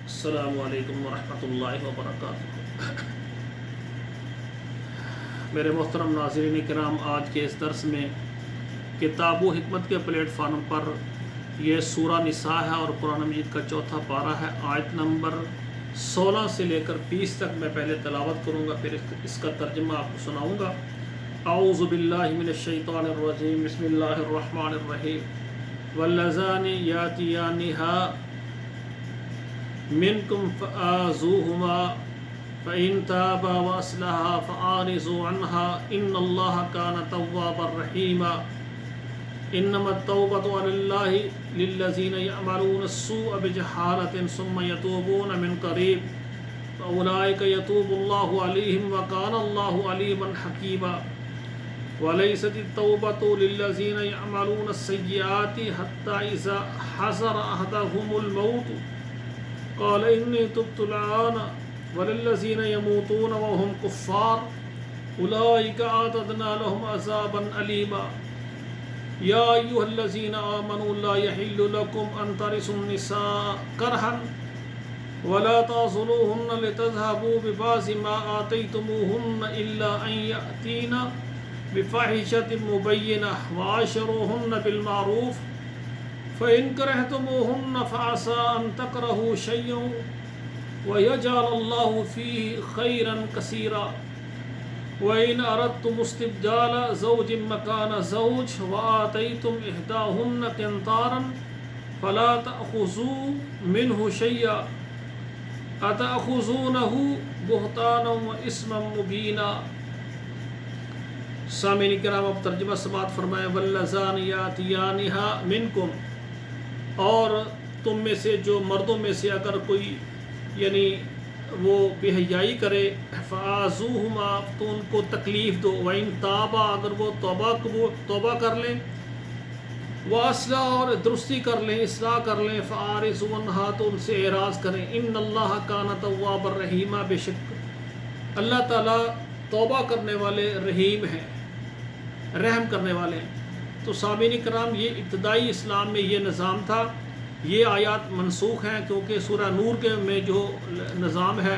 السلام علیکم ورحمۃ اللہ وبرکاتہ۔ میرے محترم ناظرین کرام، آج کے اس درس میں کتاب و حکمت کے پلیٹ فارم پر یہ سورہ نساء ہے اور قرآن مجید کا چوتھا پارہ ہے۔ آیت نمبر 16 سے لے کر 20 تک میں پہلے تلاوت کروں گا، پھر اس کا ترجمہ آپ کو سناؤں گا۔ اعوذ باللہ من الشیطان الرجیم، بسم اللہ الرحمن الرحیم۔ واللذان یاتیانها منکم فآذوہما فإن تابا وأصلحا فأعرضوا عنها إن الله كان توابا رحيما إنما التوبة على الله للذين يعملون السوء بجهالة ثم يتوبون من قريب فأولئك يتوب الله عليهم وكان الله عليما حكيما وليست التوبة للذين يعملون السيئات حتى إذا حضر أحدهم الموت قال إني تبت الآن وللذين يموتون وهم كفار أولئك أعتدنا لهم عذابا أليما يا أيها الذين آمنوا لا يحل لكم أن ترثوا النساء كرها ولا تعضلوهن لتذهبوا ببعض ما آتيتموهن إلا أن يأتين بفاحشة مبينة وعاشروهن بالمعروف فإن كرهتموهن فعسى أن تكرهوا شيئا ويجعل الله فيه خيرا كثيرا وإن أردتم استبدال زوج مكان زوج وآتيتم إحداهن قنطارا فلا تأخذوا منه شيئا أتأخذونه بهتانا وإثما مبينا۔ سامعین کرام، اب ترجمہ سماعت فرمائیں۔ واللذان یاتیانها منکم، اور تم میں سے جو مردوں میں سے اگر کوئی یعنی وہ بے حیائی کرے، فآذوہما، تو ان کو تکلیف دو، وَإِن تابا، اگر وہ توبہ کر لیں، وَأَصْلَحَا، اور درستی کر لیں، اصلاح کر لیں، فَأَعْرِضُوا عَنْهَا، تو ان سے اعراض کریں۔ إِنَّ اللَّهَ كَانَ تَوَّابًا رَحِيمًا، بے شک اللہ تعالیٰ توبہ کرنے والے رحیم ہیں، رحم کرنے والے ہیں۔ تو سامعین کرام، یہ ابتدائی اسلام میں یہ نظام تھا۔ یہ آیات منسوخ ہیں کیونکہ سورہ نور کے میں جو نظام ہے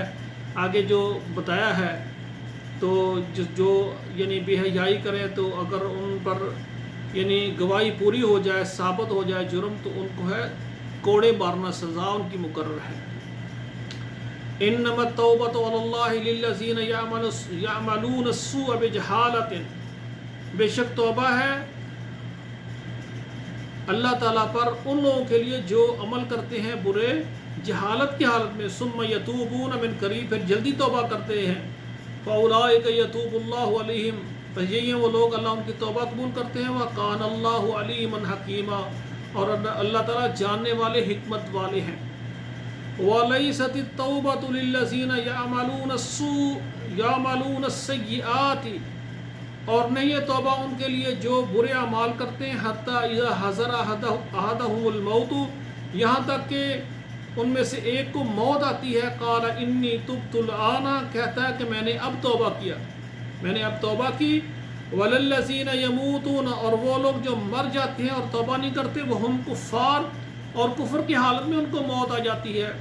آگے جو بتایا ہے، تو جو یعنی بے حیائی کریں تو اگر ان پر یعنی گواہی پوری ہو جائے، ثابت ہو جائے جرم، تو ان کو ہے کوڑے مارنا، سزا ان کی مقرر ہے۔ انما التوبۃ علی اللہ للذین یعملون السوء بجہالۃ، بے شک توبہ ہے اللہ تعالیٰ پر ان لوگوں کے لیے جو عمل کرتے ہیں برے جہالت کی حالت میں، ثم یتوبون من قریب، پھر جلدی توبہ کرتے ہیں، فاولئک یتوب اللہ علیہم، پس یہی ہیں وہ لوگ اللہ ان کی توبہ قبول کرتے ہیں، وکان اللہ علیما حکیما، اور اللہ تعالیٰ جاننے والے، حکمت والے ہیں۔ ولیست التوبۃ للذین یعملون السیئات، اور نہیں ہے توبہ ان کے لیے جو برے اعمال کرتے ہیں، حتی اذا حضر احدہم الموت، یہاں تک کہ ان میں سے ایک کو موت آتی ہے، قال انی تبت الآن، کہتا ہے کہ میں نے اب توبہ کیا، میں نے اب توبہ کی، وللذین یموتون، اور وہ لوگ جو مر جاتے ہیں اور توبہ نہیں کرتے، وہ ہم کفار، اور کفر کی حالت میں ان کو موت آ جاتی ہے،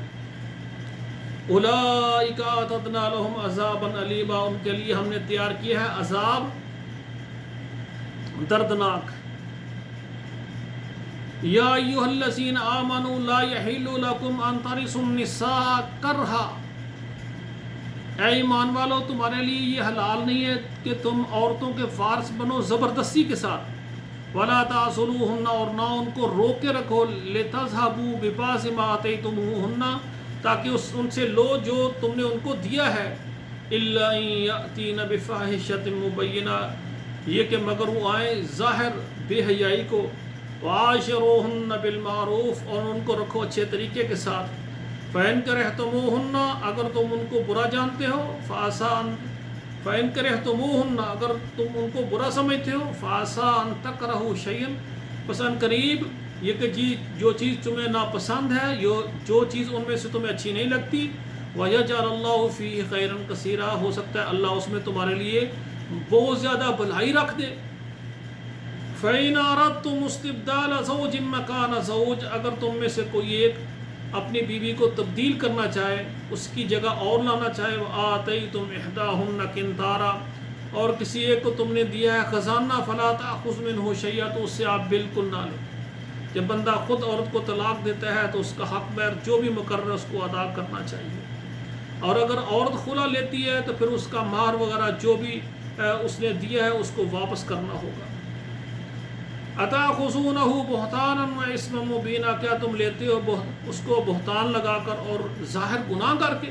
اولئک اعتدنا لهم عذابا الیما، ان کے لیے ہم نے تیار کیا ہے عذاب دردناک۔ یا ایھا الذین آمنوا لا یحل لکم ان ترثوا النساء کرہا، اے ایمان والو، تمہارے لیے یہ حلال نہیں ہے کہ تم عورتوں کے وارث بنو زبردستی کے ساتھ، ولا تعضلوہن، اور نہ ان کو روک کے رکھو، لتذہبوا ببعض ما آتیتموہن، تاکہ ان سے لو جو تم نے ان کو دیا ہے، الا ان یأتین بفاحشۃ مبینہ، یہ کہ مگر وہ آئیں ظاہر بے حیائی کو، وعاشروہن بالمعروف، اور ان کو رکھو اچھے طریقے کے ساتھ، فإن کرہتموہن، اگر تم ان کو برا جانتے ہو، فإن کرہتموہن، اگر تم ان کو برا سمجھتے ہو، فعسیٰ ان تکرہوا شیئا، پس ان قریب یہ کہ جو چیز تمہیں ناپسند ہے، جو چیز ان میں سے تمہیں اچھی نہیں لگتی، وَيَجْعَلَ اللَّهُ فِيهِ خَيْرًا كَثِيرًا، ہو سکتا ہے اللہ اس میں تمہارے لیے بہت زیادہ بھلائی رکھ دے۔ فَإِنْ أَرَدْتُمُ اسْتِبْدَالَ زَوْجٍ مَكَانَ زَوْجٍ، اگر تم میں سے کوئی ایک اپنی بیوی کو تبدیل کرنا چاہے، اس کی جگہ اور لانا چاہے، وآتیتم احداہن قنطارا، اور کسی ایک کو تم نے دیا ہے خزانہ، فلا تأخذ منہ شیئا، تو اس سے آپ بالکل نہ لیں۔ جب بندہ خود عورت کو طلاق دیتا ہے تو اس کا حق مہر جو بھی مقرر ہے اس کو ادا کرنا چاہیے، اور اگر عورت خلا لیتی ہے تو پھر اس کا مہر وغیرہ جو بھی اس نے دیا ہے اس کو واپس کرنا ہوگا۔ اتأخذونہ بہتانا واسما مبینا، کیا تم لیتے ہو اس کو بہتان لگا کر اور ظاہر گناہ کر کے؟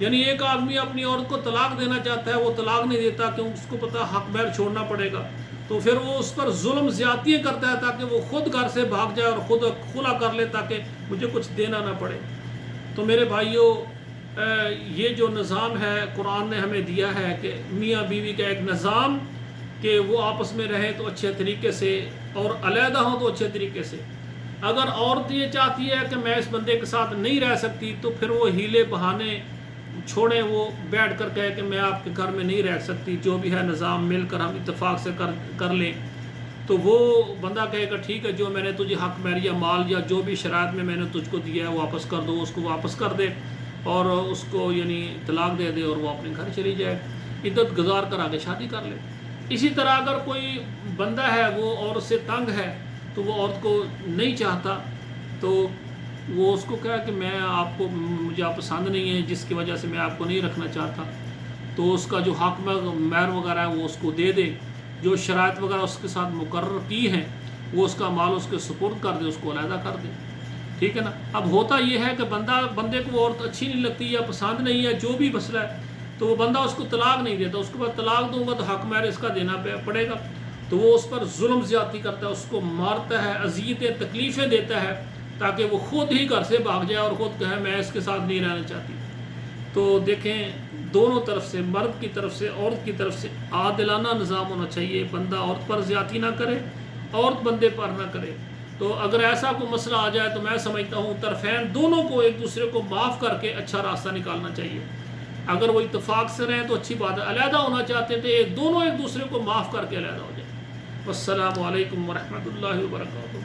یعنی ایک آدمی اپنی عورت کو طلاق دینا چاہتا ہے، وہ طلاق نہیں دیتا کیوں اس کو پتہ حق مہر چھوڑنا پڑے گا، تو پھر وہ اس پر ظلم زیادتیاں کرتا ہے تاکہ وہ خود گھر سے بھاگ جائے اور خود خلا کر لے تاکہ مجھے کچھ دینا نہ پڑے۔ تو میرے بھائیوں، یہ جو نظام ہے قرآن نے ہمیں دیا ہے کہ میاں بیوی کا ایک نظام کہ وہ آپس میں رہیں تو اچھے طریقے سے اور علیحدہ ہوں تو اچھے طریقے سے۔ اگر عورت یہ چاہتی ہے کہ میں اس بندے کے ساتھ نہیں رہ سکتی تو پھر وہ ہیلے بہانے چھوڑیں، وہ بیٹھ کر کہے کہ میں آپ کے گھر میں نہیں رہ سکتی، جو بھی ہے نظام مل کر ہم اتفاق سے کر لیں، تو وہ بندہ کہے گا ٹھیک ہے جو میں نے تجھے حق مہر یا مال یا جو بھی شرائط میں نے تجھ کو دیا ہے واپس کر دو، اس کو واپس کر دے اور اس کو یعنی طلاق دے دے اور وہ اپنے گھر چلی جائے، عدت گزار کر آگے شادی کر لے۔ اسی طرح اگر کوئی بندہ ہے وہ عورت سے تنگ ہے تو وہ عورت کو نہیں چاہتا تو وہ اس کو کہا کہ میں آپ کو مجھے آپ پسند نہیں ہے جس کی وجہ سے میں آپ کو نہیں رکھنا چاہتا، تو اس کا جو حق مہر وغیرہ ہے وہ اس کو دے دے، جو شرائط وغیرہ اس کے ساتھ مقرر کی ہیں وہ اس کا مال اس کے سپرد کر دے، اس کو علیحدہ کر دے، ٹھیک ہے نا۔ اب ہوتا یہ ہے کہ بندے کو وہ عورت اچھی نہیں لگتی یا پسند نہیں ہے، جو بھی مسئلہ ہے، تو وہ بندہ اس کو طلاق نہیں دیتا، اس کے بعد طلاق دوں گا تو حق مہر اس کا دینا پڑے گا، تو وہ اس پر ظلم زیادتی کرتا ہے، اس کو مارتا ہے، اذیتیں تکلیفیں دیتا ہے تاکہ وہ خود ہی گھر سے بھاگ جائے اور خود کہے میں اس کے ساتھ نہیں رہنا چاہتی۔ تو دیکھیں دونوں طرف سے، مرد کی طرف سے عورت کی طرف سے عادلانہ نظام ہونا چاہیے، بندہ عورت پر زیادتی نہ کرے، عورت بندے پر نہ کرے۔ تو اگر ایسا کوئی مسئلہ آ جائے تو میں سمجھتا ہوں طرفین دونوں کو ایک دوسرے کو معاف کر کے اچھا راستہ نکالنا چاہیے۔ اگر وہ اتفاق سے رہیں تو اچھی بات ہے، علیحدہ ہونا چاہتے تھے دونوں ایک دوسرے کو معاف کر کے علیحدہ ہو جائیں۔ والسلام علیکم ورحمۃ اللہ وبرکاتہ۔